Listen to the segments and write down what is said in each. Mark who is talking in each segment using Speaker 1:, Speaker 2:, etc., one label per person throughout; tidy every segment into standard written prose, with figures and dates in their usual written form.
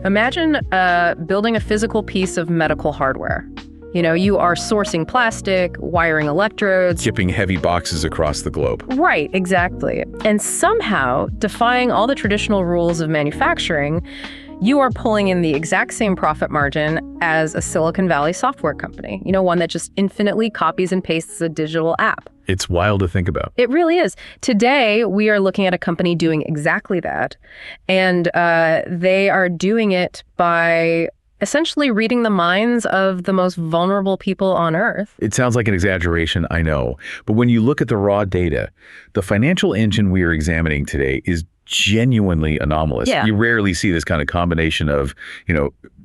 Speaker 1: Imagine building a physical piece of medical hardware. You are sourcing plastic, wiring electrodes.
Speaker 2: Shipping heavy boxes across the globe.
Speaker 1: Right, exactly. And somehow, defying all the traditional rules of manufacturing, you are pulling in the exact same profit margin as a Silicon Valley software company. One that just infinitely copies and pastes a digital app.
Speaker 2: It's wild to think about.
Speaker 1: It really is. Today, we are looking at a company doing exactly that. And they are doing it by essentially reading the minds of the most vulnerable people on Earth.
Speaker 2: It sounds like an exaggeration, I know. But when you look at the raw data, the financial engine we are examining today is genuinely anomalous.
Speaker 1: Yeah.
Speaker 2: You rarely see this kind of combination of,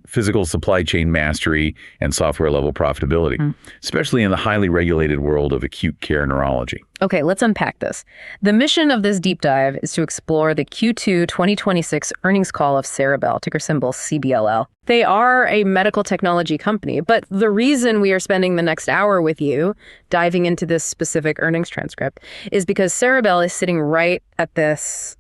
Speaker 2: physical supply chain mastery and software level profitability, especially in the highly regulated world of acute care neurology.
Speaker 1: Okay, let's unpack this. The mission of this deep dive is to explore the Q2 2026 earnings call of Ceribell, ticker symbol CBLL. They are a medical technology company, but the reason we are spending the next hour with you diving into this specific earnings transcript is because Ceribell is sitting right at this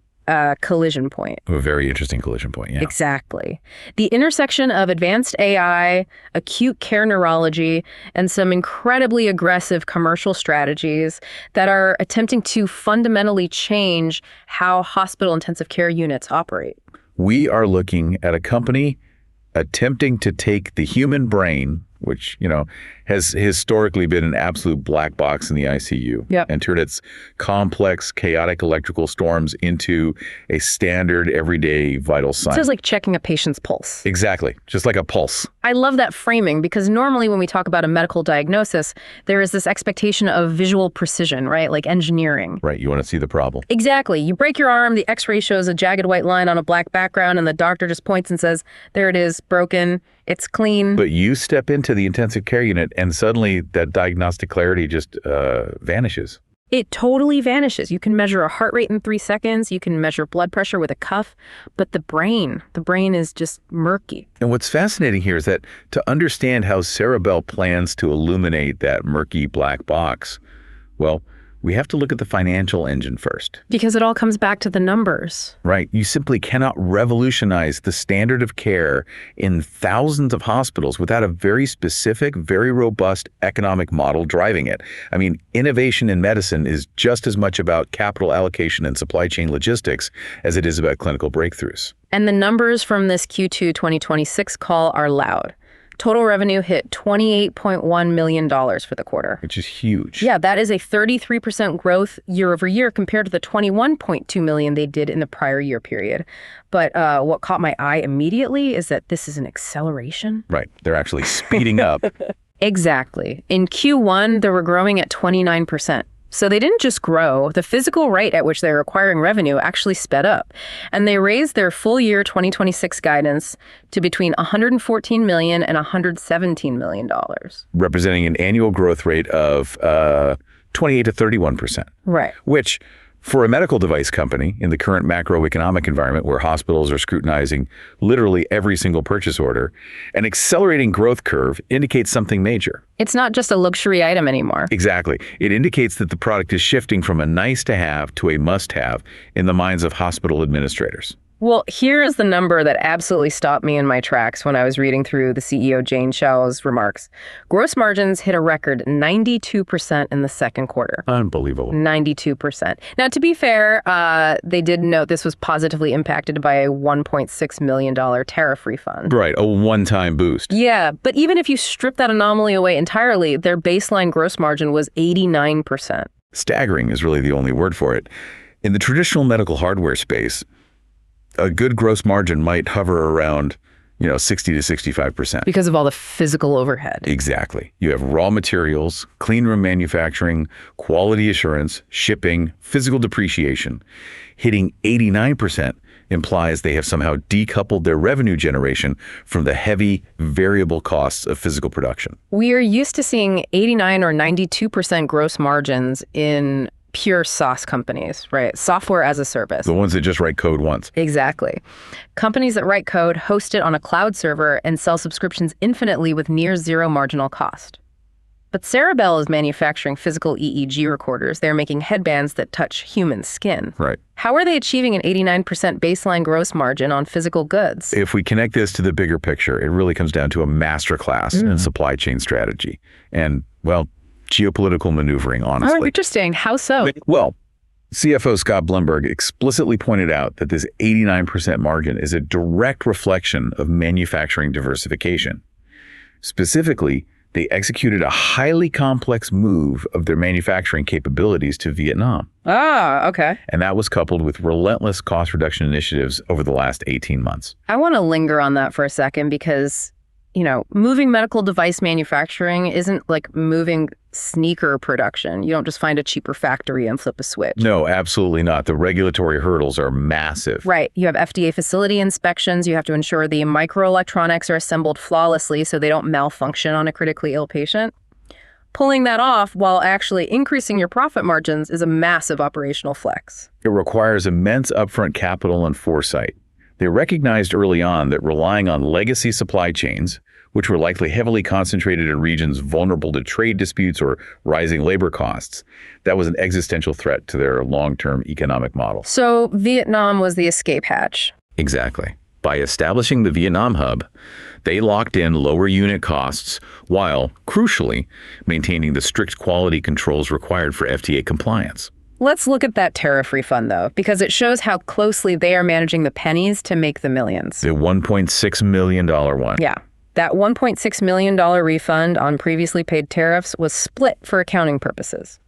Speaker 1: collision point.
Speaker 2: A very interesting collision point, yeah.
Speaker 1: Exactly. The intersection of advanced AI, acute care neurology, and some incredibly aggressive commercial strategies that are attempting to fundamentally change how hospital intensive care units operate.
Speaker 2: We are looking at a company attempting to take the human brain, which, has historically been an absolute black box in the ICU, and turn its complex, chaotic electrical storms into a standard, everyday vital sign.
Speaker 1: So it's like checking a patient's pulse.
Speaker 2: Exactly. Just like a pulse.
Speaker 1: I love that framing because normally when we talk about a medical diagnosis, there is this expectation of visual precision, right? Like engineering.
Speaker 2: Right. You want to see the problem.
Speaker 1: Exactly. You break your arm, the x-ray shows a jagged white line on a black background, and the doctor just points and says, there it is, broken. It's clean.
Speaker 2: But you step into the intensive care unit and suddenly that diagnostic clarity just vanishes.
Speaker 1: It totally vanishes. You can measure a heart rate in 3 seconds. You can measure blood pressure with a cuff. But the brain is just murky.
Speaker 2: And what's fascinating here is that to understand how Ceribell plans to illuminate that murky black box, well, we have to look at the financial engine first.
Speaker 1: Because it all comes back to the numbers.
Speaker 2: Right. You simply cannot revolutionize the standard of care in thousands of hospitals without a very specific, very robust economic model driving it. I mean, innovation in medicine is just as much about capital allocation and supply chain logistics as it is about clinical breakthroughs.
Speaker 1: And the numbers from this Q2 2026 call are loud. Total revenue hit $28.1 million for the quarter.
Speaker 2: Which is huge.
Speaker 1: Yeah, that is a 33% growth year over year compared to the $21.2 million they did in the prior year period. But what caught my eye immediately is that this is an acceleration.
Speaker 2: Right. They're actually speeding up.
Speaker 1: Exactly. In Q1, they were growing at 29%. So they didn't just grow. The physical rate at which they're acquiring revenue actually sped up. And they raised their full year 2026 guidance to between $114 million and $117 million.
Speaker 2: Representing an annual growth rate of 28 to 31%.
Speaker 1: Right.
Speaker 2: Which, for a medical device company in the current macroeconomic environment where hospitals are scrutinizing literally every single purchase order, an accelerating growth curve indicates something major.
Speaker 1: It's not just a luxury item anymore.
Speaker 2: Exactly. It indicates that the product is shifting from a nice to have to a must have in the minds of hospital administrators.
Speaker 1: Well, here is the number that absolutely stopped me in my tracks when I was reading through the CEO Xingjuan Chao's remarks. Gross margins hit a record 92% in the second quarter.
Speaker 2: Unbelievable.
Speaker 1: 92%. Now, to be fair, they did note this was positively impacted by a $1.6 million tariff refund.
Speaker 2: Right, a one-time boost.
Speaker 1: Yeah, but even if you strip that anomaly away entirely, their baseline gross margin was 89%.
Speaker 2: Staggering is really the only word for it. In the traditional medical hardware space, a good gross margin might hover around, 60 to 65%.
Speaker 1: Because of all the physical overhead.
Speaker 2: Exactly. You have raw materials, clean room manufacturing, quality assurance, shipping, physical depreciation. Hitting 89% implies they have somehow decoupled their revenue generation from the heavy variable costs of physical production.
Speaker 1: We are used to seeing 89 or 92% gross margins in pure SaaS companies, right? Software as a service.
Speaker 2: The ones that just write code once.
Speaker 1: Exactly. Companies that write code, host it on a cloud server, and sell subscriptions infinitely with near zero marginal cost. But Ceribell is manufacturing physical EEG recorders. They're making headbands that touch human skin.
Speaker 2: Right.
Speaker 1: How are they achieving an 89% baseline gross margin on physical goods?
Speaker 2: If we connect this to the bigger picture, it really comes down to a masterclass in supply chain strategy and, well, geopolitical maneuvering, honestly.
Speaker 1: Oh, interesting. How so?
Speaker 2: Well, CFO Scott Blumberg explicitly pointed out that this 89% margin is a direct reflection of manufacturing diversification. Specifically, they executed a highly complex move of their manufacturing capabilities to Vietnam.
Speaker 1: Ah, okay.
Speaker 2: And that was coupled with relentless cost reduction initiatives over the last 18 months.
Speaker 1: I want to linger on that for a second because, moving medical device manufacturing isn't like moving sneaker production. You don't just find a cheaper factory and flip a switch.
Speaker 2: No, absolutely not. The regulatory hurdles are massive.
Speaker 1: Right. You have FDA facility inspections. You have to ensure the microelectronics are assembled flawlessly so they don't malfunction on a critically ill patient. Pulling that off while actually increasing your profit margins is a massive operational flex.
Speaker 2: It requires immense upfront capital and foresight. They recognized early on that relying on legacy supply chains, which were likely heavily concentrated in regions vulnerable to trade disputes or rising labor costs, that was an existential threat to their long-term economic model.
Speaker 1: So Vietnam was the escape hatch.
Speaker 2: Exactly. By establishing the Vietnam hub, they locked in lower unit costs while, crucially, maintaining the strict quality controls required for FDA compliance.
Speaker 1: Let's look at that tariff refund, though, because it shows how closely they are managing the pennies to make the millions.
Speaker 2: The $1.6 million one.
Speaker 1: Yeah. That $1.6 million refund on previously paid tariffs was split for accounting purposes.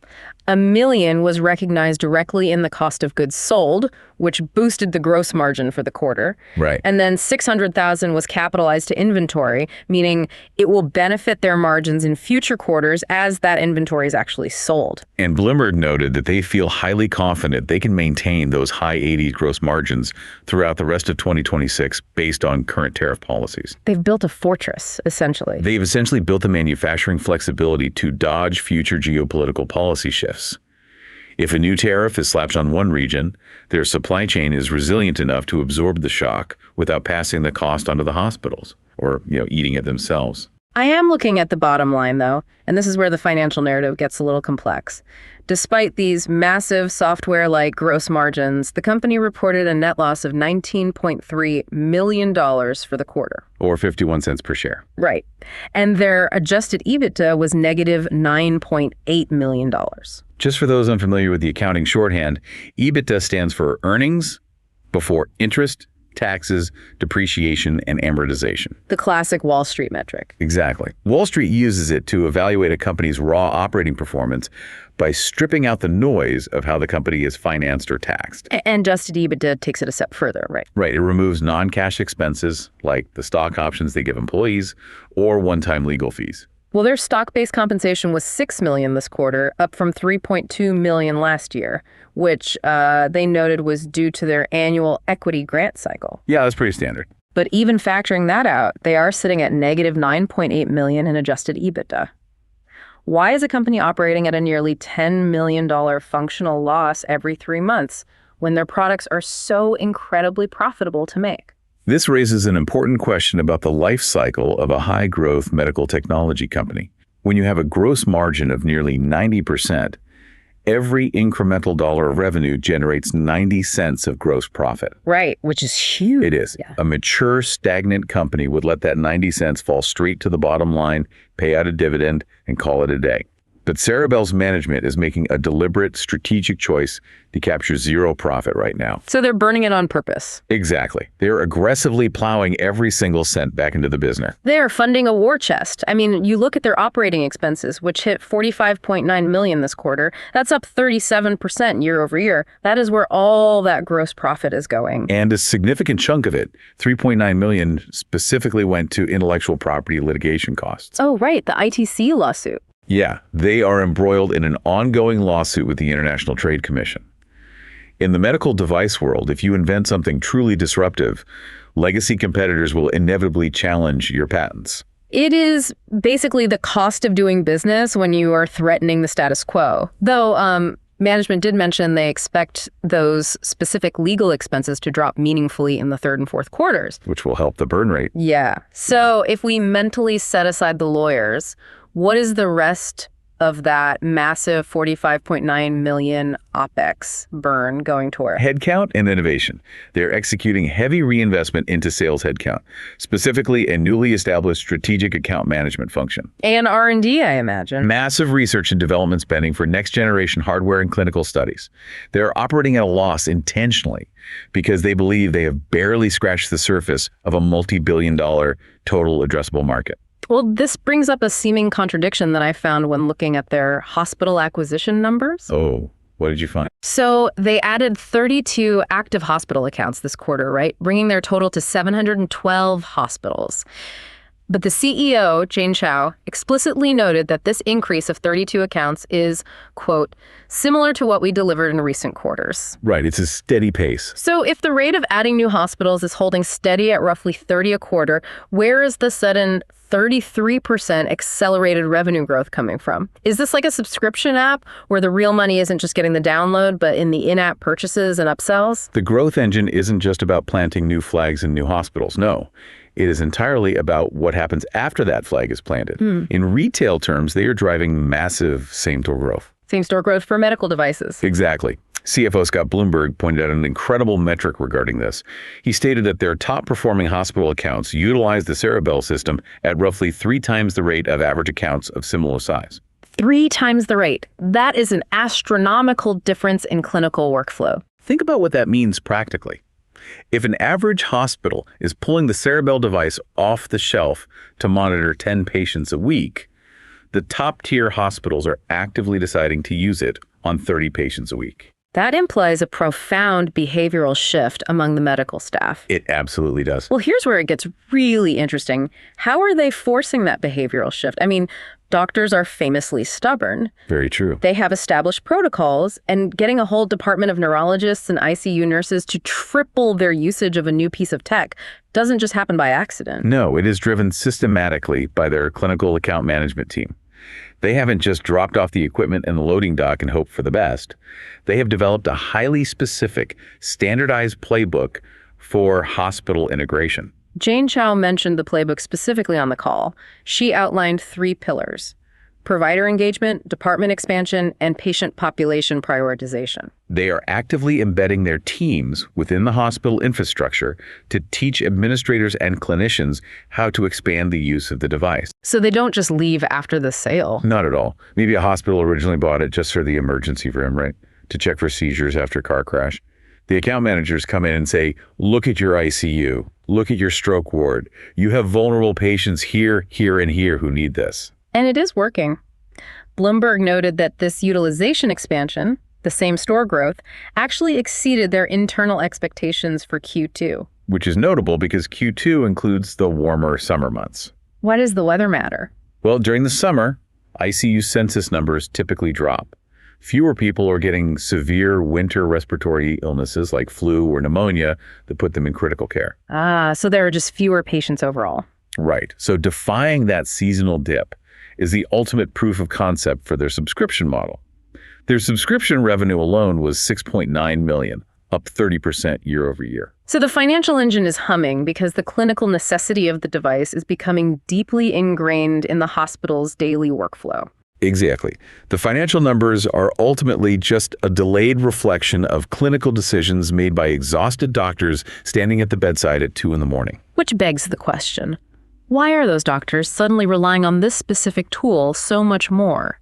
Speaker 1: $1 million was recognized directly in the cost of goods sold, which boosted the gross margin for the quarter.
Speaker 2: Right.
Speaker 1: And then $600,000 was capitalized to inventory, meaning it will benefit their margins in future quarters as that inventory is actually sold.
Speaker 2: And Blumberg noted that they feel highly confident they can maintain those high 80s gross margins throughout the rest of 2026 based on current tariff policies.
Speaker 1: They've built a fortress, essentially.
Speaker 2: They've essentially built the manufacturing flexibility to dodge future geopolitical policy shifts. If a new tariff is slapped on one region, their supply chain is resilient enough to absorb the shock without passing the cost onto the hospitals or, eating it themselves.
Speaker 1: I am looking at the bottom line, though, and this is where the financial narrative gets a little complex. Despite these massive software-like gross margins, the company reported a net loss of $19.3 million for the quarter.
Speaker 2: Or 51 cents per share.
Speaker 1: Right. And their adjusted EBITDA was negative $9.8 million.
Speaker 2: Just for those unfamiliar with the accounting shorthand, EBITDA stands for earnings before interest, taxes, depreciation, and amortization.
Speaker 1: The classic Wall Street metric.
Speaker 2: Exactly. Wall Street uses it to evaluate a company's raw operating performance by stripping out the noise of how the company is financed or taxed.
Speaker 1: And adjusted EBITDA takes it a step further, right?
Speaker 2: Right. It removes non-cash expenses like the stock options they give employees or one-time legal fees.
Speaker 1: Well, their stock-based compensation was $6 million this quarter, up from $3.2 million last year, which they noted was due to their annual equity grant cycle.
Speaker 2: Yeah, that's pretty standard.
Speaker 1: But even factoring that out, they are sitting at negative $9.8 million in adjusted EBITDA. Why is a company operating at a nearly $10 million functional loss every 3 months when their products are so incredibly profitable to make?
Speaker 2: This raises an important question about the life cycle of a high-growth medical technology company. When you have a gross margin of nearly 90%, every incremental dollar of revenue generates 90 cents of gross profit.
Speaker 1: Right, which is huge.
Speaker 2: It is.
Speaker 1: Yeah.
Speaker 2: A mature, stagnant company would let that 90 cents fall straight to the bottom line, pay out a dividend, and call it a day. But Ceribell's management is making a deliberate, strategic choice to capture zero profit right now.
Speaker 1: So they're burning it on purpose.
Speaker 2: Exactly. They're aggressively plowing every single cent back into the business.
Speaker 1: They're funding a war chest. I mean, you look at their operating expenses, which hit $45.9 million this quarter. That's up 37% year over year. That is where all that gross profit is going.
Speaker 2: And a significant chunk of it, $3.9 million, specifically went to intellectual property litigation costs.
Speaker 1: Oh, right. The ITC lawsuit.
Speaker 2: Yeah, they are embroiled in an ongoing lawsuit with the International Trade Commission. In the medical device world, if you invent something truly disruptive, legacy competitors will inevitably challenge your patents.
Speaker 1: It is basically the cost of doing business when you are threatening the status quo. Though management did mention they expect those specific legal expenses to drop meaningfully in the third and fourth quarters.
Speaker 2: Which will help the burn rate.
Speaker 1: Yeah. So if we mentally set aside the lawyers, What is the rest of that massive 45.9 million OPEX burn going toward?
Speaker 2: Headcount and innovation. They're executing heavy reinvestment into sales headcount, specifically a newly established strategic account management function.
Speaker 1: And R&D, I imagine.
Speaker 2: Massive research and development spending for next-generation hardware and clinical studies. They're operating at a loss intentionally because they believe they have barely scratched the surface of a multi-billion-dollar total addressable market.
Speaker 1: Well, this brings up a seeming contradiction that I found when looking at their hospital acquisition numbers.
Speaker 2: Oh, what did you find?
Speaker 1: So they added 32 active hospital accounts this quarter, right? Bringing their total to 712 hospitals. But the CEO, Xingjuan Chao, explicitly noted that this increase of 32 accounts is, quote, similar to what we delivered in recent quarters.
Speaker 2: Right, it's a steady pace.
Speaker 1: So if the rate of adding new hospitals is holding steady at roughly 30 a quarter, where is the sudden 33% accelerated revenue growth coming from? Is this like a subscription app where the real money isn't just getting the download, but in the in-app purchases and upsells?
Speaker 2: The growth engine isn't just about planting new flags in new hospitals, no. It is entirely about what happens after that flag is planted. In retail terms, they are driving massive same-store growth.
Speaker 1: Same-store growth for medical devices.
Speaker 2: Exactly. CFO Scott Blumberg pointed out an incredible metric regarding this. He stated that their top-performing hospital accounts utilize the Ceribell system at roughly 3 times the rate of average accounts of similar size.
Speaker 1: 3 times the rate. That is an astronomical difference in clinical workflow.
Speaker 2: Think about what that means practically. If an average hospital is pulling the Ceribell device off the shelf to monitor 10 patients a week, the top-tier hospitals are actively deciding to use it on 30 patients a week.
Speaker 1: That implies a profound behavioral shift among the medical staff.
Speaker 2: It absolutely does.
Speaker 1: Well, here's where it gets really interesting. How are they forcing that behavioral shift? I mean, doctors are famously stubborn.
Speaker 2: Very true.
Speaker 1: They have established protocols, and getting a whole department of neurologists and ICU nurses to triple their usage of a new piece of tech doesn't just happen by accident.
Speaker 2: No, it is driven systematically by their clinical account management team. They haven't just dropped off the equipment in the loading dock and hoped for the best. They have developed a highly specific, standardized playbook for hospital integration.
Speaker 1: Xingjuan Chao mentioned the playbook specifically on the call. She outlined 3 pillars: provider engagement, department expansion, and patient population prioritization.
Speaker 2: They are actively embedding their teams within the hospital infrastructure to teach administrators and clinicians how to expand the use of the device.
Speaker 1: So they don't just leave after the sale.
Speaker 2: Not at all. Maybe a hospital originally bought it just for the emergency room, right? To check for seizures after a car crash. The account managers come in and say, look at your ICU, look at your stroke ward. You have vulnerable patients here, here, and here who need this.
Speaker 1: And it is working. Bloomberg noted that this utilization expansion, the same store growth, actually exceeded their internal expectations for Q2.
Speaker 2: Which is notable because Q2 includes the warmer summer months.
Speaker 1: Why does the weather matter?
Speaker 2: Well, during the summer, ICU census numbers typically drop. Fewer people are getting severe winter respiratory illnesses like flu or pneumonia that put them in critical care.
Speaker 1: So there are just fewer patients overall.
Speaker 2: Right. So defying that seasonal dip is the ultimate proof of concept for their subscription model. Their subscription revenue alone was $6.9 million, up 30% year over year.
Speaker 1: So the financial engine is humming because the clinical necessity of the device is becoming deeply ingrained in the hospital's daily workflow.
Speaker 2: Exactly. The financial numbers are ultimately just a delayed reflection of clinical decisions made by exhausted doctors standing at the bedside at 2 a.m.
Speaker 1: Which begs the question, why are those doctors suddenly relying on this specific tool so much more?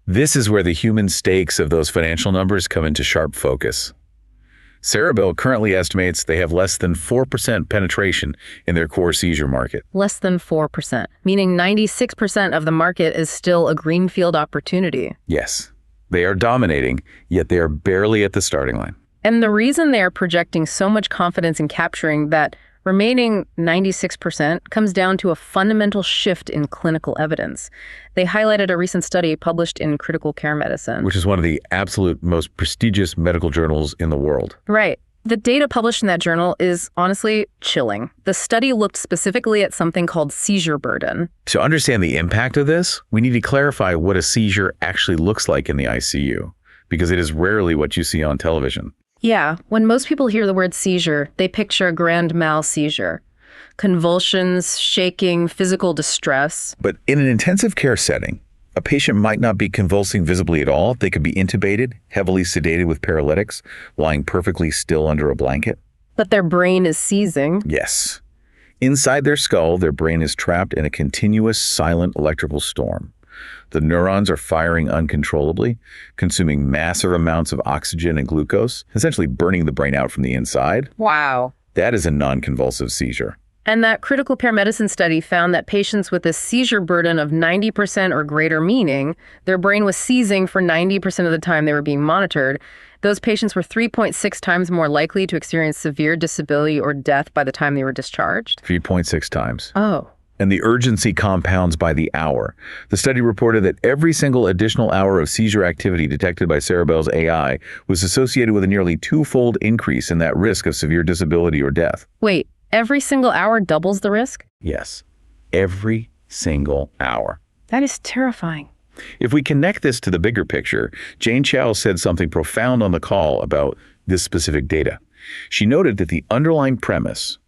Speaker 2: This is where the human stakes of those financial numbers come into sharp focus. Ceribell currently estimates they have less than 4% penetration in their core seizure market.
Speaker 1: Less than 4%, meaning 96% of the market is still a greenfield opportunity.
Speaker 2: Yes, they are dominating, yet they are barely at the starting line.
Speaker 1: And the reason they are projecting so much confidence in capturing that remaining 96% comes down to a fundamental shift in clinical evidence. They highlighted a recent study published in Critical Care Medicine,
Speaker 2: which is one of the absolute most prestigious medical journals in the world.
Speaker 1: Right. The data published in that journal is honestly chilling. The study looked specifically at something called seizure burden.
Speaker 2: To understand the impact of this, we need to clarify what a seizure actually looks like in the ICU, because it is rarely what you see on television.
Speaker 1: Yeah, when most people hear the word seizure, they picture a grand mal seizure. convulsions, shaking, physical distress.
Speaker 2: But in an intensive care setting, a patient might not be convulsing visibly at all. They could be intubated, heavily sedated with paralytics, lying perfectly still under a blanket.
Speaker 1: But their brain is seizing.
Speaker 2: Yes. Inside their skull, their brain is trapped in a continuous, silent electrical storm. The neurons are firing uncontrollably, consuming massive amounts of oxygen and glucose, essentially burning the brain out from the inside.
Speaker 1: Wow.
Speaker 2: That is a non-convulsive seizure.
Speaker 1: And that critical care medicine study found that patients with a seizure burden of 90% or greater, meaning their brain was seizing for 90% of the time they were being monitored, those patients were 3.6 times more likely to experience severe disability or death by the time they were discharged.
Speaker 2: 3.6 times.
Speaker 1: Oh.
Speaker 2: And the urgency compounds by the hour. The study reported that every single additional hour of seizure activity detected by Ceribell's AI was associated with a nearly twofold increase in that risk of severe disability or death.
Speaker 1: Wait, every single hour doubles the risk?
Speaker 2: Yes, every single hour.
Speaker 1: That is terrifying.
Speaker 2: If we connect this to the bigger picture, Jane Chao said something profound on the call about this specific data. She noted that the underlying premise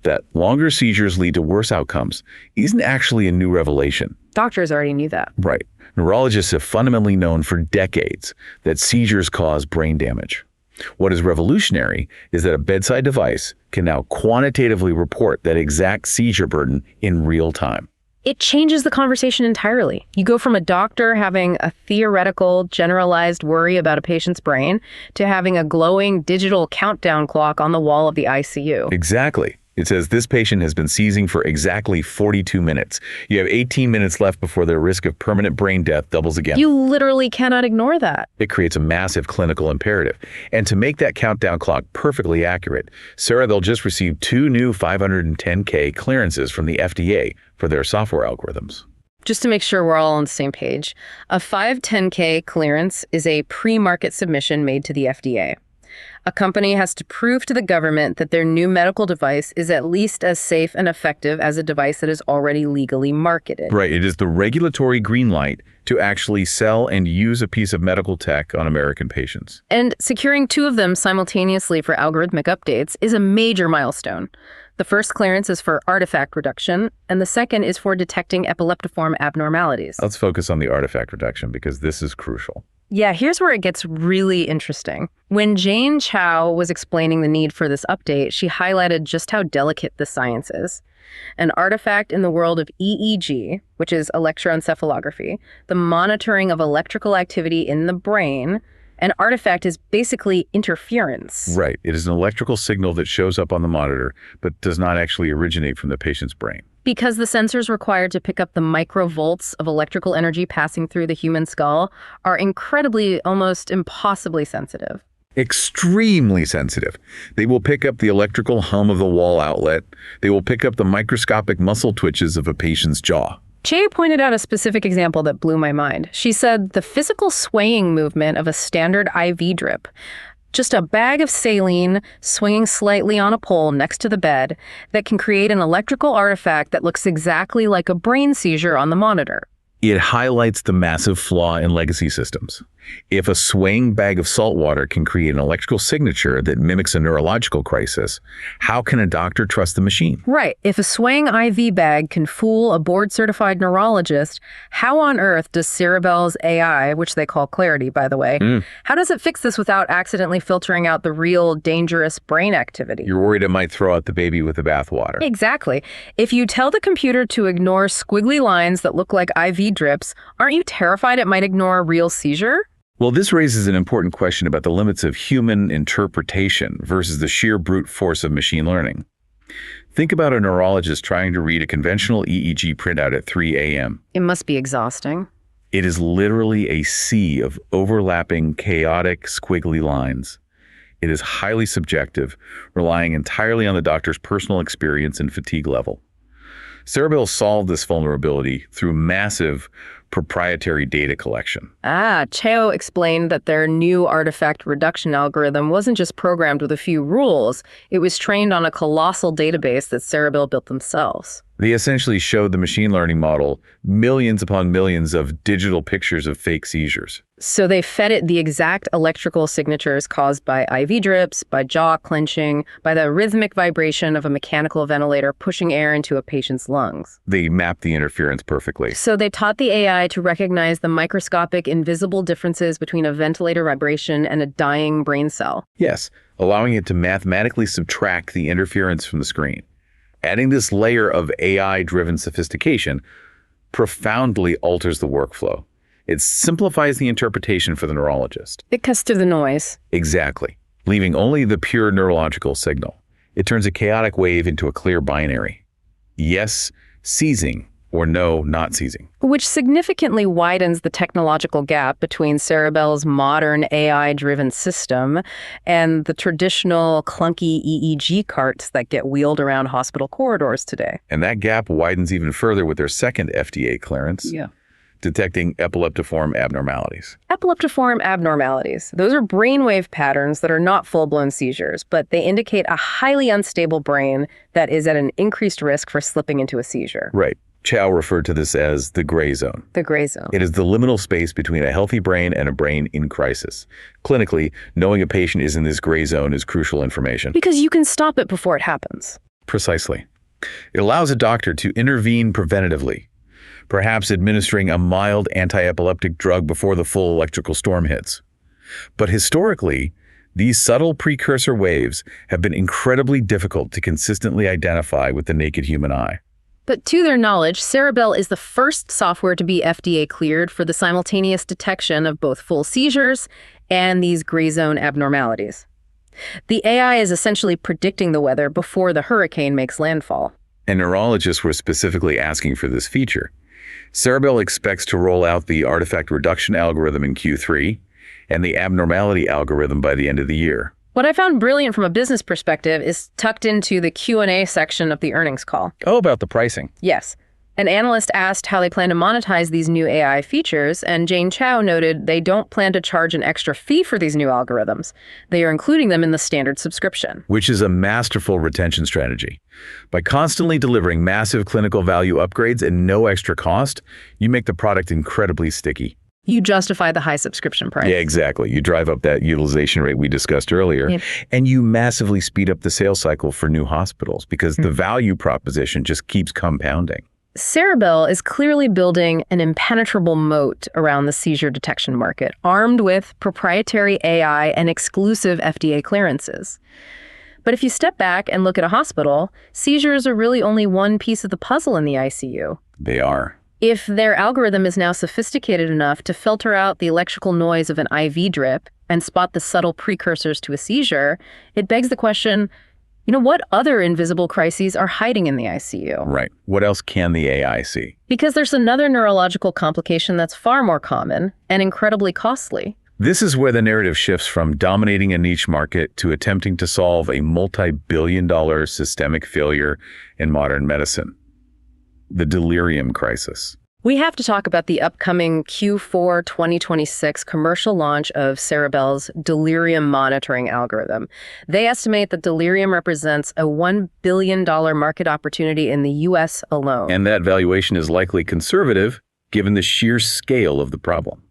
Speaker 2: that longer seizures lead to worse outcomes isn't actually a new revelation.
Speaker 1: Doctors already knew that.
Speaker 2: Right. Neurologists have fundamentally known for decades that seizures cause brain damage. What is revolutionary is that a bedside device can now quantitatively report that exact seizure burden in real time.
Speaker 1: It changes the conversation entirely. You go from a doctor having a theoretical, generalized worry about a patient's brain to having a glowing digital countdown clock on the wall of the ICU.
Speaker 2: Exactly. It says this patient has been seizing for exactly 42 minutes. You have 18 minutes left before their risk of permanent brain death doubles again.
Speaker 1: You literally cannot ignore that.
Speaker 2: It creates a massive clinical imperative. And to make that countdown clock perfectly accurate, Ceribell just received 2 new 510K clearances from the FDA for their software algorithms.
Speaker 1: Just to make sure we're all on the same page, a 510K clearance is a pre-market submission made to the FDA. A company has to prove to the government that their new medical device is at least as safe and effective as a device that is already legally marketed.
Speaker 2: Right. It is the regulatory green light to actually sell and use a piece of medical tech on American patients.
Speaker 1: And securing 2 of them simultaneously for algorithmic updates is a major milestone. The first clearance is for artifact reduction, and the second is for detecting epileptiform abnormalities.
Speaker 2: Let's focus on the artifact reduction because this is crucial.
Speaker 1: Yeah, here's where it gets really interesting. When Jane Chao was explaining the need for this update, she highlighted just how delicate the science is. An artifact in the world of EEG, which is electroencephalography, the monitoring of electrical activity in the brain, an artifact is basically interference.
Speaker 2: Right. It is an electrical signal that shows up on the monitor, but does not actually originate from the patient's brain.
Speaker 1: Because the sensors required to pick up the microvolts of electrical energy passing through the human skull are incredibly, almost impossibly sensitive.
Speaker 2: Extremely sensitive. They will pick up the electrical hum of the wall outlet. They will pick up the microscopic muscle twitches of a patient's jaw.
Speaker 1: Che pointed out a specific example that blew my mind. She said the physical swaying movement of a standard IV drip, just a bag of saline swinging slightly on a pole next to the bed, that can create an electrical artifact that looks exactly like a brain seizure on the monitor.
Speaker 2: It highlights the massive flaw in legacy systems. If a swaying bag of salt water can create an electrical signature that mimics a neurological crisis, how can a doctor trust the machine?
Speaker 1: Right. If a swaying IV bag can fool a board-certified neurologist, how on earth does Ceribell's AI, which they call Clarity, by the way, how does it fix this without accidentally filtering out the real dangerous brain activity?
Speaker 2: You're worried it might throw out the baby with the bathwater.
Speaker 1: Exactly. If you tell the computer to ignore squiggly lines that look like IV drips, aren't you terrified it might ignore a real seizure?
Speaker 2: Well, this raises an important question about the limits of human interpretation versus the sheer brute force of machine learning. Think about a neurologist trying to read a conventional EEG printout at 3 a.m.
Speaker 1: It must be exhausting.
Speaker 2: It is literally a sea of overlapping, chaotic, squiggly lines. It is highly subjective, relying entirely on the doctor's personal experience and fatigue level. Ceribell solved this vulnerability through massive proprietary data collection.
Speaker 1: Chao explained that their new artifact reduction algorithm wasn't just programmed with a few rules, it was trained on a colossal database that Ceribell built themselves.
Speaker 2: They essentially showed the machine learning model millions upon millions of digital pictures of fake seizures.
Speaker 1: So they fed it the exact electrical signatures caused by IV drips, by jaw clenching, by the rhythmic vibration of a mechanical ventilator pushing air into a patient's lungs.
Speaker 2: They mapped the interference perfectly.
Speaker 1: So they taught the AI to recognize the microscopic, invisible differences between a ventilator vibration and a dying brain cell.
Speaker 2: Yes, allowing it to mathematically subtract the interference from the screen. Adding this layer of AI-driven sophistication profoundly alters the workflow. It simplifies the interpretation for the neurologist.
Speaker 1: It cuts through the noise.
Speaker 2: Exactly, leaving only the pure neurological signal. It turns a chaotic wave into a clear binary. Yes, seizing, or no, not seizing.
Speaker 1: Which significantly widens the technological gap between Ceribell's modern AI-driven system and the traditional clunky EEG carts that get wheeled around hospital corridors today.
Speaker 2: And that gap widens even further with their second FDA clearance, detecting epileptiform abnormalities.
Speaker 1: Epileptiform abnormalities. Those are brainwave patterns that are not full-blown seizures, but they indicate a highly unstable brain that is at an increased risk for slipping into a seizure.
Speaker 2: Right. Chao referred to this as the gray zone.
Speaker 1: The gray zone.
Speaker 2: It is the liminal space between a healthy brain and a brain in crisis. Clinically, knowing a patient is in this gray zone is crucial information.
Speaker 1: Because you can stop it before it happens.
Speaker 2: Precisely. It allows a doctor to intervene preventatively, perhaps administering a mild anti-epileptic drug before the full electrical storm hits. But historically, these subtle precursor waves have been incredibly difficult to consistently identify with the naked human eye.
Speaker 1: But to their knowledge, Ceribell is the first software to be FDA cleared for the simultaneous detection of both full seizures and these gray zone abnormalities. The AI is essentially predicting the weather before the hurricane makes landfall.
Speaker 2: And neurologists were specifically asking for this feature. Ceribell expects to roll out the artifact reduction algorithm in Q3 and the abnormality algorithm by the end of the year.
Speaker 1: What I found brilliant from a business perspective is tucked into the Q&A section of the earnings call.
Speaker 2: Oh, about the pricing.
Speaker 1: Yes. An analyst asked how they plan to monetize these new AI features, and Jane Chao noted they don't plan to charge an extra fee for these new algorithms. They are including them in the standard subscription.
Speaker 2: Which is a masterful retention strategy. By constantly delivering massive clinical value upgrades at no extra cost, you make the product incredibly sticky.
Speaker 1: You justify the high subscription price.
Speaker 2: Yeah, exactly. You drive up that utilization rate we discussed earlier, and you massively speed up the sales cycle for new hospitals because the value proposition just keeps compounding.
Speaker 1: Ceribell is clearly building an impenetrable moat around the seizure detection market, armed with proprietary AI and exclusive FDA clearances. But if you step back and look at a hospital, seizures are really only one piece of the puzzle in the ICU.
Speaker 2: They are.
Speaker 1: If their algorithm is now sophisticated enough to filter out the electrical noise of an IV drip and spot the subtle precursors to a seizure, it begs the question, what other invisible crises are hiding in the ICU?
Speaker 2: Right. What else can the AI see?
Speaker 1: Because there's another neurological complication that's far more common and incredibly costly.
Speaker 2: This is where the narrative shifts from dominating a niche market to attempting to solve a multi-billion-dollar systemic failure in modern medicine. The delirium crisis.
Speaker 1: We have to talk about the upcoming Q4 2026 commercial launch of Ceribell's delirium monitoring algorithm. They estimate that delirium represents a $1 billion market opportunity in the U.S. alone.
Speaker 2: And that valuation is likely conservative, given the sheer scale of the problem.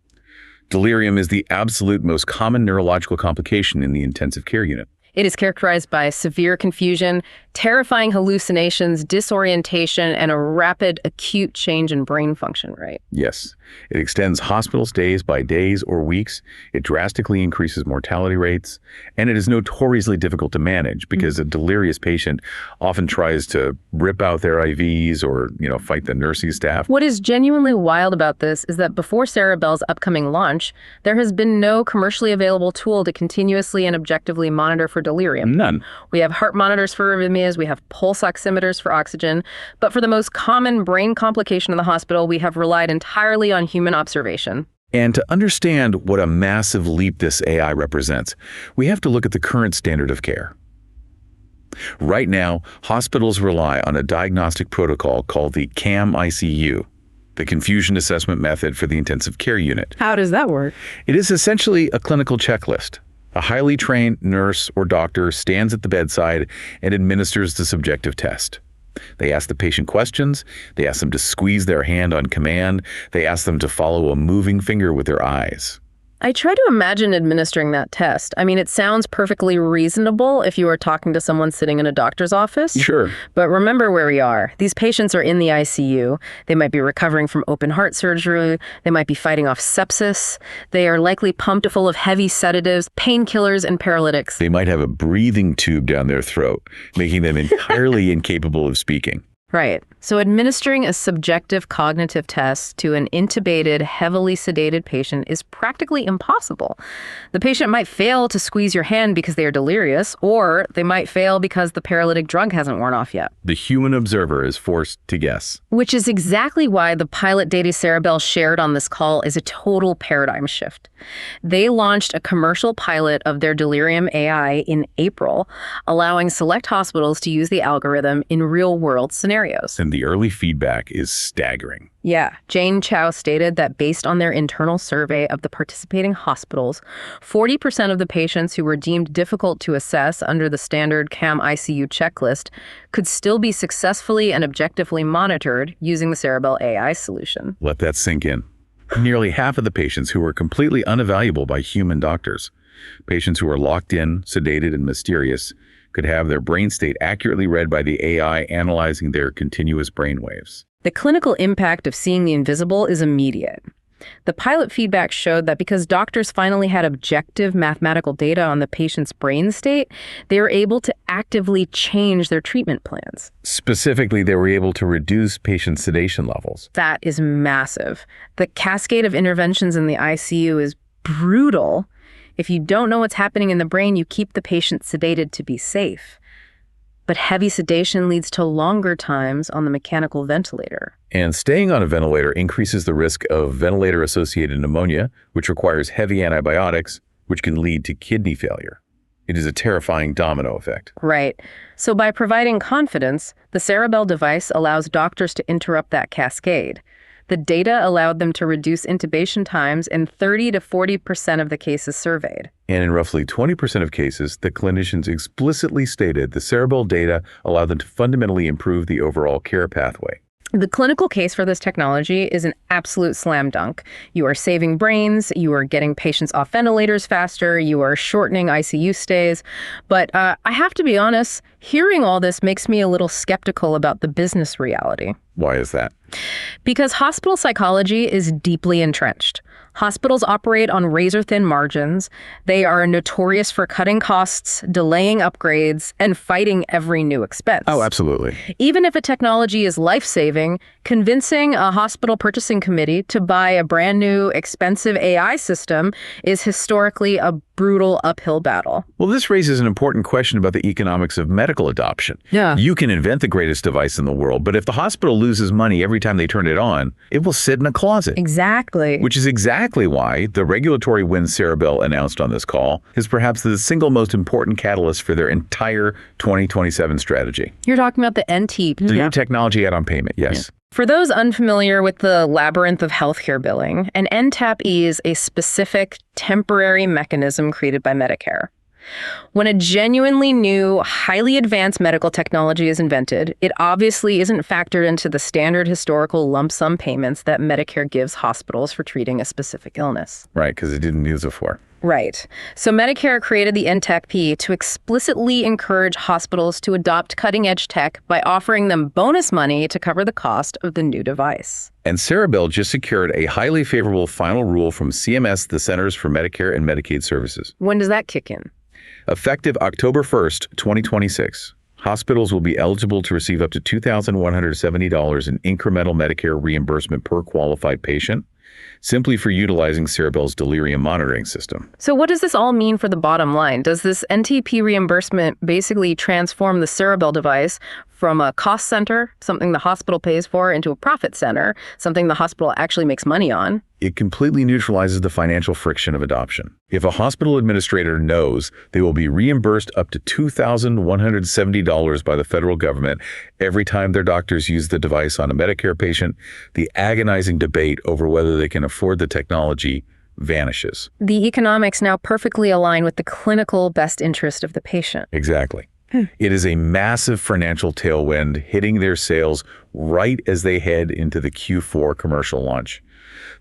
Speaker 2: Delirium is the absolute most common neurological complication in the intensive care unit.
Speaker 1: It is characterized by severe confusion, terrifying hallucinations, disorientation, and a rapid acute change in brain function, right?
Speaker 2: Yes. It extends hospital stays by days or weeks. It drastically increases mortality rates. And it is notoriously difficult to manage because a delirious patient often tries to rip out their IVs or, fight the nursing staff.
Speaker 1: What is genuinely wild about this is that before Ceribell's upcoming launch, there has been no commercially available tool to continuously and objectively monitor for delirium.
Speaker 2: None.
Speaker 1: We have heart monitors for arrhythmias, we have pulse oximeters for oxygen, but for the most common brain complication in the hospital, we have relied entirely on human observation.
Speaker 2: And to understand what a massive leap this AI represents, we have to look at the current standard of care. Right now, hospitals rely on a diagnostic protocol called the CAM-ICU. the confusion assessment method for the intensive care unit.
Speaker 1: How does that work?
Speaker 2: It is essentially a clinical checklist. A highly trained nurse or doctor stands at the bedside and administers the subjective test. They ask the patient questions. They ask them to squeeze their hand on command. They ask them to follow a moving finger with their eyes.
Speaker 1: I try to imagine administering that test. I mean, it sounds perfectly reasonable if you were talking to someone sitting in a doctor's office.
Speaker 2: Sure.
Speaker 1: But remember where we are. These patients are in the ICU. They might be recovering from open heart surgery. They might be fighting off sepsis. They are likely pumped full of heavy sedatives, painkillers, and paralytics.
Speaker 2: They might have a breathing tube down their throat, making them entirely incapable of speaking.
Speaker 1: Right. So administering a subjective cognitive test to an intubated, heavily sedated patient is practically impossible. The patient might fail to squeeze your hand because they are delirious, or they might fail because the paralytic drug hasn't worn off yet.
Speaker 2: The human observer is forced to guess.
Speaker 1: Which is exactly why the pilot data Ceribell shared on this call is a total paradigm shift. They launched a commercial pilot of their delirium AI in April, allowing select hospitals to use the algorithm in real-world scenarios.
Speaker 2: And the early feedback is staggering.
Speaker 1: Yeah, Xingjuan Chao stated that based on their internal survey of the participating hospitals, 40% of the patients who were deemed difficult to assess under the standard CAM ICU checklist could still be successfully and objectively monitored using the Ceribell AI solution.
Speaker 2: Let that sink in. Nearly half of the patients who were completely unevaluable by human doctors, patients who were locked in, sedated, and mysterious, could have their brain state accurately read by the AI analyzing their continuous brain waves.
Speaker 1: The clinical impact of seeing the invisible is immediate. The pilot feedback showed that because doctors finally had objective mathematical data on the patient's brain state, they were able to actively change their treatment plans.
Speaker 2: Specifically, they were able to reduce patient sedation levels.
Speaker 1: That is massive. The cascade of interventions in the ICU is brutal. If you don't know what's happening in the brain, you keep the patient sedated to be safe. But heavy sedation leads to longer times on the mechanical ventilator.
Speaker 2: And staying on a ventilator increases the risk of ventilator-associated pneumonia, which requires heavy antibiotics, which can lead to kidney failure. It is a terrifying domino effect.
Speaker 1: Right. So by providing confidence, the Ceribell device allows doctors to interrupt that cascade. The data allowed them to reduce intubation times in 30 to 40% of the cases surveyed.
Speaker 2: And in roughly 20% of cases, the clinicians explicitly stated the Ceribell data allowed them to fundamentally improve the overall care pathway.
Speaker 1: The clinical case for this technology is an absolute slam dunk. You are saving brains, you are getting patients off ventilators faster, you are shortening ICU stays. But I have to be honest, hearing all this makes me a little skeptical about the business reality.
Speaker 2: Why is that?
Speaker 1: Because hospital psychology is deeply entrenched. Hospitals operate on razor-thin margins. They are notorious for cutting costs, delaying upgrades, and fighting every new expense.
Speaker 2: Oh, absolutely.
Speaker 1: Even if a technology is life-saving, convincing a hospital purchasing committee to buy a brand new, expensive AI system is historically a brutal uphill battle.
Speaker 2: Well, this raises an important question about the economics of medical adoption.
Speaker 1: Yeah.
Speaker 2: You can invent the greatest device in the world, but if the hospital loses money every time they turn it on, it will sit in a closet.
Speaker 1: Exactly.
Speaker 2: Which is exactly why the regulatory win Ceribell announced on this call is perhaps the single most important catalyst for their entire 2027 strategy.
Speaker 1: You're talking about the NTAP.
Speaker 2: The new technology add-on payment, yes.
Speaker 1: Yeah. For those unfamiliar with the labyrinth of healthcare billing, an NTAP is a specific temporary mechanism created by Medicare. When a genuinely new, highly advanced medical technology is invented, it obviously isn't factored into the standard historical lump sum payments that Medicare gives hospitals for treating a specific illness.
Speaker 2: Right, because it didn't use it before.
Speaker 1: Right. So Medicare created the NTAP to explicitly encourage hospitals to adopt cutting-edge tech by offering them bonus money to cover the cost of the new device.
Speaker 2: And Ceribell just secured a highly favorable final rule from CMS, the Centers for Medicare and Medicaid Services.
Speaker 1: When does that kick in?
Speaker 2: Effective October 1st, 2026. Hospitals will be eligible to receive up to $2,170 in incremental Medicare reimbursement per qualified patient, simply for utilizing Ceribell's delirium monitoring system.
Speaker 1: So what does this all mean for the bottom line? Does this NTP reimbursement basically transform the Ceribell device from a cost center, something the hospital pays for, into a profit center, something the hospital actually makes money on.
Speaker 2: It completely neutralizes the financial friction of adoption. If a hospital administrator knows they will be reimbursed up to $2,170 by the federal government every time their doctors use the device on a Medicare patient, the agonizing debate over whether they can afford the technology vanishes.
Speaker 1: The economics now perfectly align with the clinical best interest of the patient.
Speaker 2: Exactly. It is a massive financial tailwind hitting their sales right as they head into the Q4 commercial launch.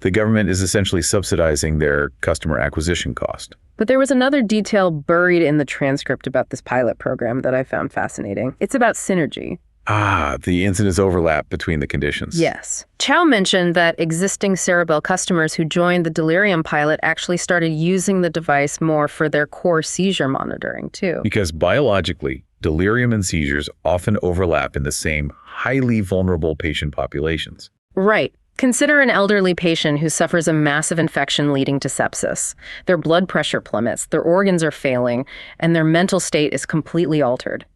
Speaker 2: The government is essentially subsidizing their customer acquisition cost.
Speaker 1: But there was another detail buried in the transcript about this pilot program that I found fascinating. It's about synergy.
Speaker 2: The incidence overlap between the conditions.
Speaker 1: Yes. Chao mentioned that existing Ceribell customers who joined the delirium pilot actually started using the device more for their core seizure monitoring, too.
Speaker 2: Because biologically, delirium and seizures often overlap in the same highly vulnerable patient populations.
Speaker 1: Right. Consider an elderly patient who suffers a massive infection leading to sepsis. Their blood pressure plummets, their organs are failing, and their mental state is completely altered.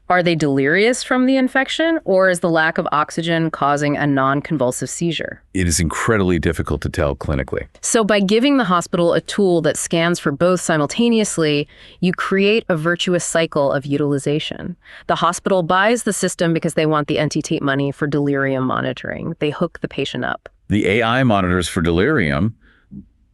Speaker 1: Are they delirious from the infection, or is the lack of oxygen causing a non-convulsive seizure?
Speaker 2: It is incredibly difficult to tell clinically.
Speaker 1: So by giving the hospital a tool that scans for both simultaneously, you create a virtuous cycle of utilization. The hospital buys the system because they want the NTAP money for delirium monitoring. They hook the patient up.
Speaker 2: The AI monitors for delirium,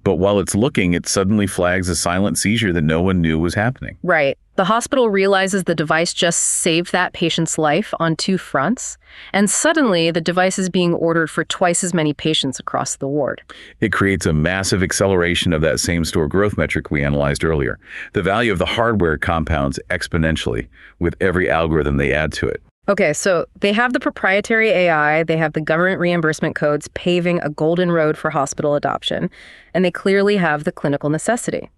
Speaker 2: but while it's looking, it suddenly flags a silent seizure that no one knew was happening.
Speaker 1: Right. The hospital realizes the device just saved that patient's life on two fronts, and suddenly the device is being ordered for twice as many patients across the ward.
Speaker 2: It creates a massive acceleration of that same-store growth metric we analyzed earlier. The value of the hardware compounds exponentially with every algorithm they add to it.
Speaker 1: Okay, so they have the proprietary AI, they have the government reimbursement codes paving a golden road for hospital adoption, and they clearly have the clinical necessity.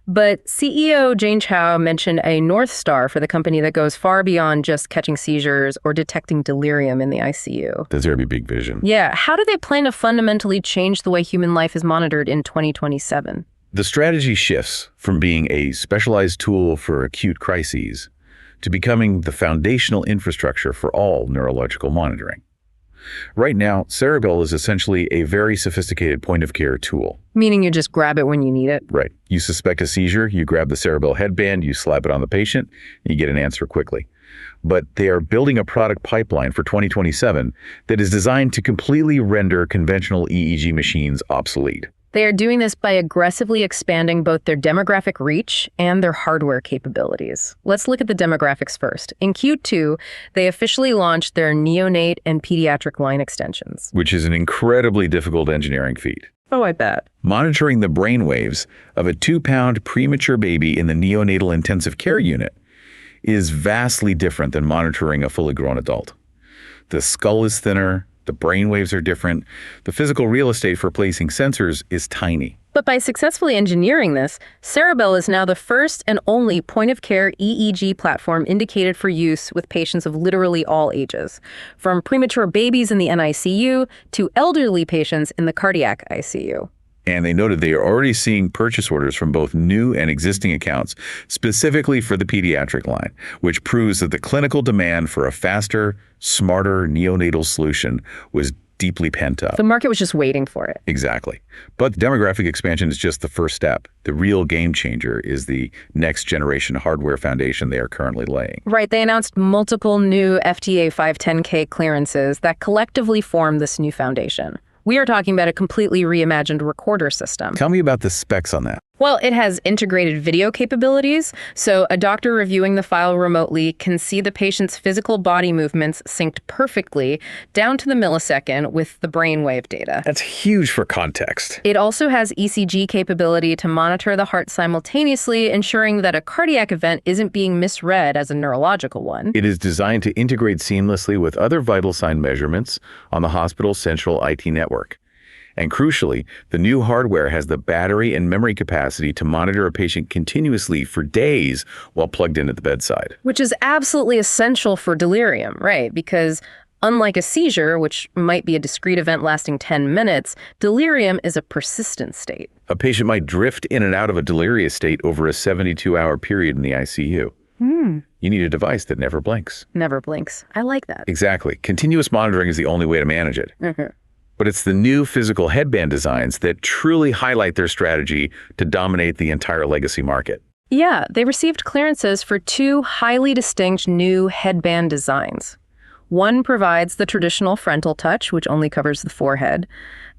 Speaker 1: But CEO Xingjuan Chao mentioned a North Star for the company that goes far beyond just catching seizures or detecting delirium in the ICU.
Speaker 2: There's a big vision.
Speaker 1: Yeah, how do they plan to fundamentally change the way human life is monitored in 2027?
Speaker 2: The strategy shifts from being a specialized tool for acute crises to becoming the foundational infrastructure for all neurological monitoring. Right now, Ceribell is essentially a very sophisticated point-of-care tool.
Speaker 1: Meaning you just grab it when you need it?
Speaker 2: Right. You suspect a seizure, you grab the Ceribell headband, you slap it on the patient, and you get an answer quickly. But they are building a product pipeline for 2027 that is designed to completely render conventional EEG machines obsolete.
Speaker 1: They are doing this by aggressively expanding both their demographic reach and their hardware capabilities. Let's look at the demographics first. In Q2, they officially launched their neonate and pediatric line extensions.
Speaker 2: Which is an incredibly difficult engineering feat.
Speaker 1: Oh, I bet.
Speaker 2: Monitoring the brainwaves of a 2-pound premature baby in the neonatal intensive care unit is vastly different than monitoring a fully grown adult. The skull is thinner, the brainwaves are different, the physical real estate for placing sensors is tiny.
Speaker 1: But by successfully engineering this, Ceribell is now the first and only point-of-care EEG platform indicated for use with patients of literally all ages, from premature babies in the NICU to elderly patients in the cardiac ICU.
Speaker 2: And they noted they are already seeing purchase orders from both new and existing accounts, specifically for the pediatric line, which proves that the clinical demand for a faster, smarter neonatal solution was deeply pent up.
Speaker 1: The market was just waiting for it.
Speaker 2: Exactly. But demographic expansion is just the first step. The real game changer is the next generation hardware foundation they are currently laying.
Speaker 1: Right. They announced multiple new FDA 510K clearances that collectively form this new foundation. We are talking about a completely reimagined recorder system.
Speaker 2: Tell me about the specs on that.
Speaker 1: Well, it has integrated video capabilities, so a doctor reviewing the file remotely can see the patient's physical body movements synced perfectly down to the millisecond with the brainwave data.
Speaker 2: That's huge for context.
Speaker 1: It also has ECG capability to monitor the heart simultaneously, ensuring that a cardiac event isn't being misread as a neurological one.
Speaker 2: It is designed to integrate seamlessly with other vital sign measurements on the hospital's central IT network. And crucially, the new hardware has the battery and memory capacity to monitor a patient continuously for days while plugged in at the bedside.
Speaker 1: Which is absolutely essential for delirium, right? Because unlike a seizure, which might be a discrete event lasting 10 minutes, delirium is a persistent state.
Speaker 2: A patient might drift in and out of a delirious state over a 72-hour period in the ICU.
Speaker 1: Hmm.
Speaker 2: You need a device that never blinks.
Speaker 1: Never blinks. I like that.
Speaker 2: Exactly. Continuous monitoring is the only way to manage it. But it's the new physical headband designs that truly highlight their strategy to dominate the entire legacy market.
Speaker 1: Yeah, they received clearances for 2 highly distinct new headband designs. One provides the traditional frontal touch, which only covers the forehead.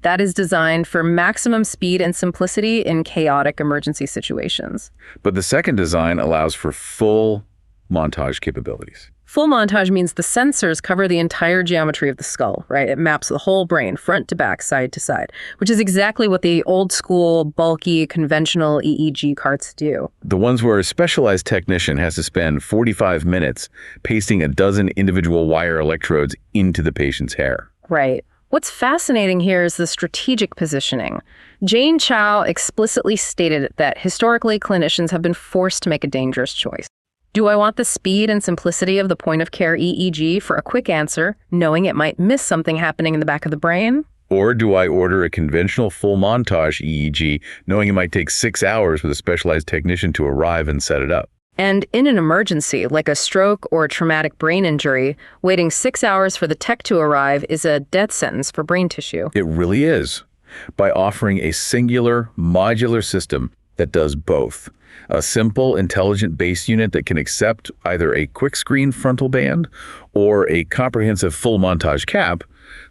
Speaker 1: That is designed for maximum speed and simplicity in chaotic emergency situations.
Speaker 2: But the second design allows for full montage capabilities.
Speaker 1: Full montage means the sensors cover the entire geometry of the skull, right? It maps the whole brain, front to back, side to side, which is exactly what the old school, bulky, conventional EEG carts do.
Speaker 2: The ones where a specialized technician has to spend 45 minutes pasting a dozen individual wire electrodes into the patient's hair.
Speaker 1: Right. What's fascinating here is the strategic positioning. Xingjuan Chao explicitly stated that historically clinicians have been forced to make a dangerous choice. Do I want the speed and simplicity of the point-of-care EEG for a quick answer, knowing it might miss something happening in the back of the brain?
Speaker 2: Or do I order a conventional full montage EEG, knowing it might take 6 hours with a specialized technician to arrive and set it up?
Speaker 1: And in an emergency, like a stroke or a traumatic brain injury, waiting 6 hours for the tech to arrive is a death sentence for brain tissue.
Speaker 2: It really is. By offering a singular, modular system that does both. A simple, intelligent base unit that can accept either a quick screen frontal band or a comprehensive full montage cap,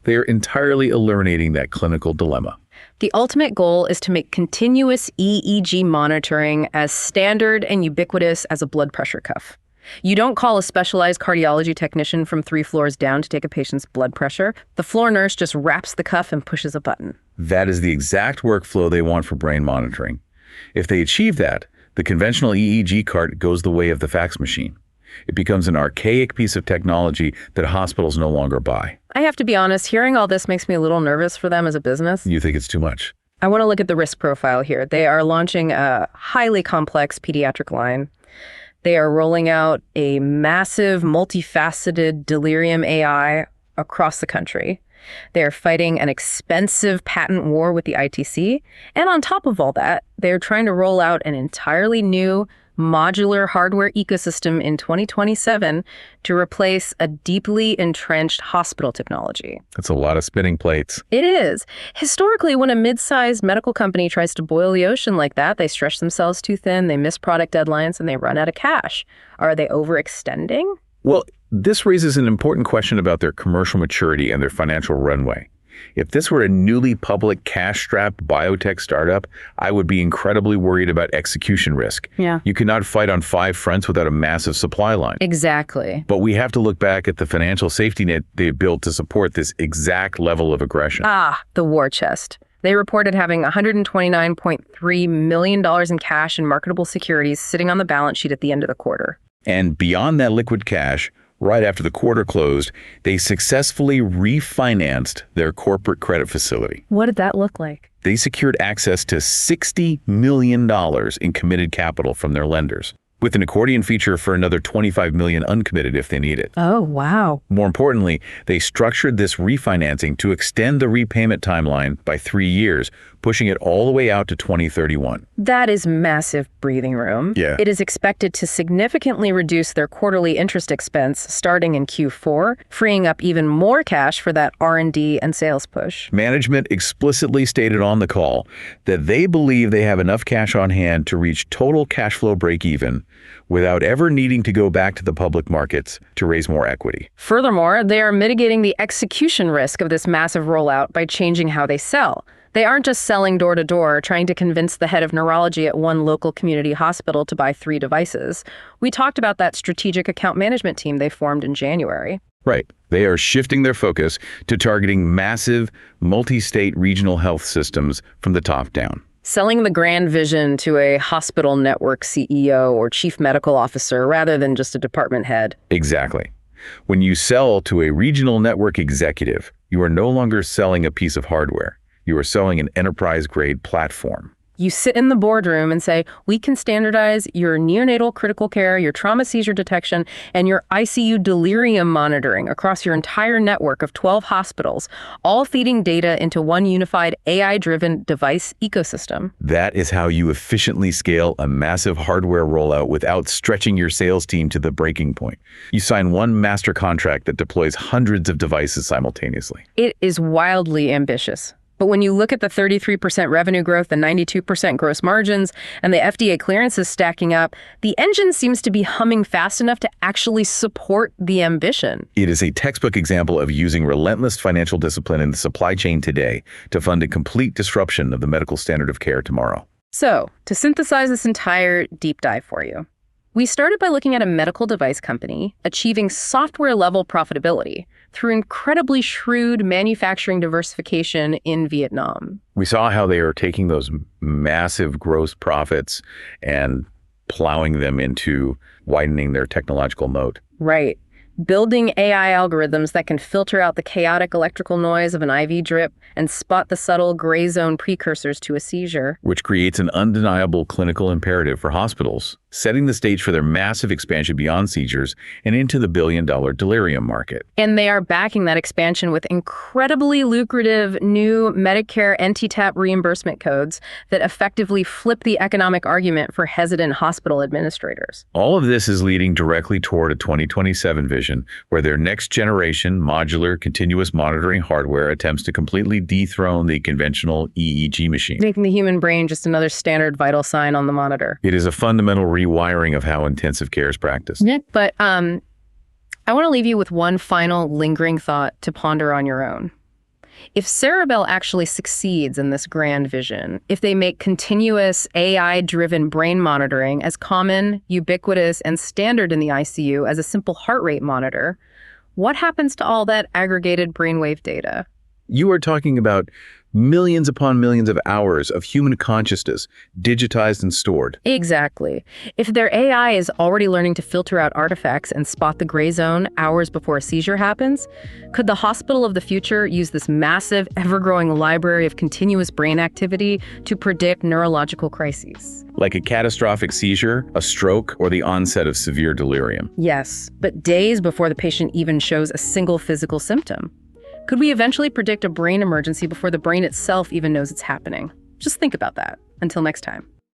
Speaker 2: they are entirely eliminating that clinical dilemma.
Speaker 1: The ultimate goal is to make continuous EEG monitoring as standard and ubiquitous as a blood pressure cuff. You don't call a specialized cardiology technician from 3 floors down to take a patient's blood pressure. The floor nurse just wraps the cuff and pushes a button.
Speaker 2: That is the exact workflow they want for brain monitoring. If they achieve that, the conventional EEG cart goes the way of the fax machine. It becomes an archaic piece of technology that hospitals no longer buy.
Speaker 1: I have to be honest, hearing all this makes me a little nervous for them as a business.
Speaker 2: You think it's too much?
Speaker 1: I want to look at the risk profile here. They are launching a highly complex pediatric line. They are rolling out a massive, multifaceted delirium AI across the country. They're fighting an expensive patent war with the ITC. And on top of all that, they're trying to roll out an entirely new modular hardware ecosystem in 2027 to replace a deeply entrenched hospital technology.
Speaker 2: That's a lot of spinning plates.
Speaker 1: It is. Historically, when a mid-sized medical company tries to boil the ocean like that, they stretch themselves too thin, they miss product deadlines, and they run out of cash. Are they overextending?
Speaker 2: Well, this raises an important question about their commercial maturity and their financial runway. If this were a newly public cash-strapped biotech startup, I would be incredibly worried about execution risk.
Speaker 1: Yeah.
Speaker 2: You cannot fight on 5 fronts without a massive supply line.
Speaker 1: Exactly.
Speaker 2: But we have to look back at the financial safety net they built to support this exact level of aggression.
Speaker 1: The war chest. They reported having $129.3 million in cash and marketable securities sitting on the balance sheet at the end of the quarter.
Speaker 2: And beyond that liquid cash, right after the quarter closed, they successfully refinanced their corporate credit facility.
Speaker 1: What did that look like?
Speaker 2: They secured access to $60 million in committed capital from their lenders, with an accordion feature for another $25 million uncommitted if they need it.
Speaker 1: Oh, wow.
Speaker 2: More importantly, they structured this refinancing to extend the repayment timeline by 3 years, pushing it all the way out to 2031.
Speaker 1: That is massive breathing room.
Speaker 2: Yeah.
Speaker 1: It is expected to significantly reduce their quarterly interest expense starting in Q4, freeing up even more cash for that R&D and sales push.
Speaker 2: Management explicitly stated on the call that they believe they have enough cash on hand to reach total cash flow break-even without ever needing to go back to the public markets to raise more equity.
Speaker 1: Furthermore, they are mitigating the execution risk of this massive rollout by changing how they sell. They aren't just selling door to door, trying to convince the head of neurology at one local community hospital to buy 3 devices. We talked about that strategic account management team they formed in January.
Speaker 2: Right. They are shifting their focus to targeting massive, multi-state regional health systems from the top down.
Speaker 1: Selling the grand vision to a hospital network CEO or chief medical officer rather than just a department head.
Speaker 2: Exactly. When you sell to a regional network executive, you are no longer selling a piece of hardware. You are selling an enterprise-grade platform.
Speaker 1: You sit in the boardroom and say, we can standardize your neonatal critical care, your trauma seizure detection, and your ICU delirium monitoring across your entire network of 12 hospitals, all feeding data into one unified AI-driven device ecosystem.
Speaker 2: That is how you efficiently scale a massive hardware rollout without stretching your sales team to the breaking point. You sign one master contract that deploys hundreds of devices simultaneously.
Speaker 1: It is wildly ambitious. But when you look at the 33% revenue growth, the 92% gross margins, and the FDA clearances stacking up, the engine seems to be humming fast enough to actually support the ambition.
Speaker 2: It is a textbook example of using relentless financial discipline in the supply chain today to fund a complete disruption of the medical standard of care tomorrow.
Speaker 1: So, to synthesize this entire deep dive for you, we started by looking at a medical device company achieving software-level profitability through incredibly shrewd manufacturing diversification in Vietnam.
Speaker 2: We saw how they are taking those massive gross profits and plowing them into widening their technological moat.
Speaker 1: Right. Building AI algorithms that can filter out the chaotic electrical noise of an IV drip and spot the subtle gray zone precursors to a seizure.
Speaker 2: Which creates an undeniable clinical imperative for hospitals, setting the stage for their massive expansion beyond seizures and into the billion-dollar delirium market.
Speaker 1: And they are backing that expansion with incredibly lucrative new Medicare NTAP reimbursement codes that effectively flip the economic argument for hesitant hospital administrators.
Speaker 2: All of this is leading directly toward a 2027 vision where their next-generation modular continuous monitoring hardware attempts to completely dethrone the conventional EEG machine.
Speaker 1: Making the human brain just another standard vital sign on the monitor.
Speaker 2: It is a fundamental rewiring of how intensive care is practiced.
Speaker 1: Yeah. But I want to leave you with one final lingering thought to ponder on your own. If Ceribell actually succeeds in this grand vision, if they make continuous AI-driven brain monitoring as common, ubiquitous, and standard in the ICU as a simple heart rate monitor, what happens to all that aggregated brainwave data?
Speaker 2: You are talking about millions upon millions of hours of human consciousness digitized and stored.
Speaker 1: Exactly. If their AI is already learning to filter out artifacts and spot the gray zone hours before a seizure happens, could the hospital of the future use this massive, ever-growing library of continuous brain activity to predict neurological crises?
Speaker 2: Like a catastrophic seizure, a stroke, or the onset of severe delirium.
Speaker 1: Yes, but days before the patient even shows a single physical symptom. Could we eventually predict a brain emergency before the brain itself even knows it's happening? Just think about that. Until next time.